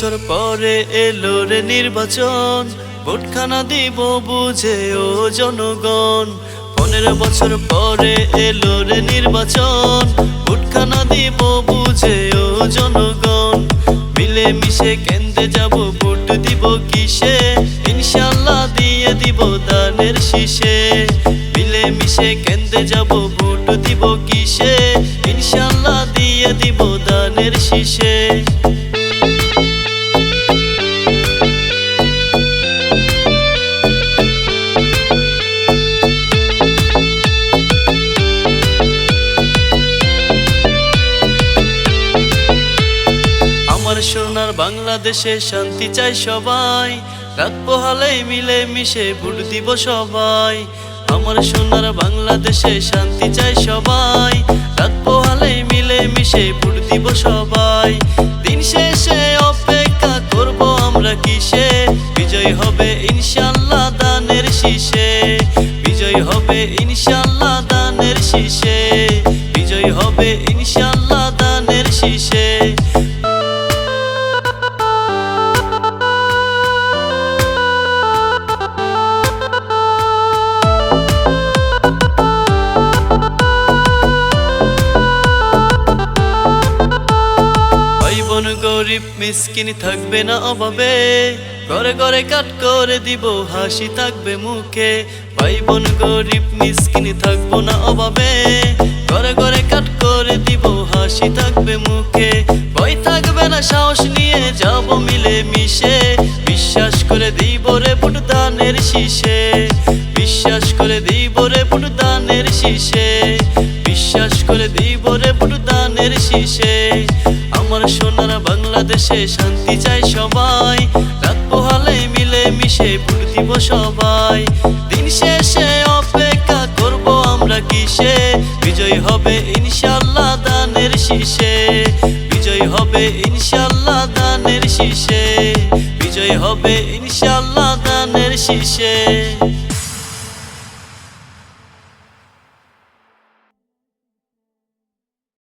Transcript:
বছর পরে এলো রে নির্বাচন, ভোটখানা দিব বুঝে ও জনগণ। 15 বছর পরে এলো রে নির্বাচন, ভোটখানা দিব বুঝে ও জনগণ। মিলে মিশে কেন্দ্রে যাব ভোট দিব কিসে, ইনশাল্লাহ দিয়ে দিব দানের শীষে। মিলে মিশে কেন্দ্রে যাব ভোট দিব কিসে, ইনশাল্লাহ দিয়ে দিব দানের শীষে। আমার সোনার বাংলাদেশে শান্তি চাই সবাই, রাত পোহালে মিলে মিশে ভোট দিব সবাই। আমার সোনার বাংলাদেশে শান্তি চাই সবাই, রাত পোহালে মিলে মিশে ভোট দিব সবাই। দিন শেষে অপেক্ষা করব আমরা কিসে, বিজয় হবে ইনশাল্লাহ দানের শীষে। বিজয় হবে ইনশাল্লাহ দানের শীষে, বিজয় হবে ইনশাল্লাহ দানের শীষে। গরিব মিসকিন থাকবে না অভাবে, ঘরে ঘরে কাট করে দিব হাসি থাকবে মুখে। ভাই বোন গরিব মিসকিন থাকবো না অভাবে, ঘরে ঘরে কাট করে দিব হাসি থাকবে মুখে। ভয় থাকবে না সাহস নিয়ে যাব মিলে মিশে, বিশ্বাস করে দিব রে ভোট দানের শীষে। বিশ্বাস করে দিব রে ভোট দানের শীষে, বিশ্বাস করে দিব রে ভোট দানের শীষে। আমার সোনার বাংলাদেশে শান্তি চাই সবাই, রাত পোহালে মিলে মিশে ভোট দিব সবাই। দিন শেষে অপেক্ষা করব আমরা কিসে, বিজয় হবে ইনশাল্লাহ দানের শীষে। বিজয় হবে ইনশাল্লাহ দানের শীষে, বিজয় হবে ইনশাল্লাহ দানের শীষে।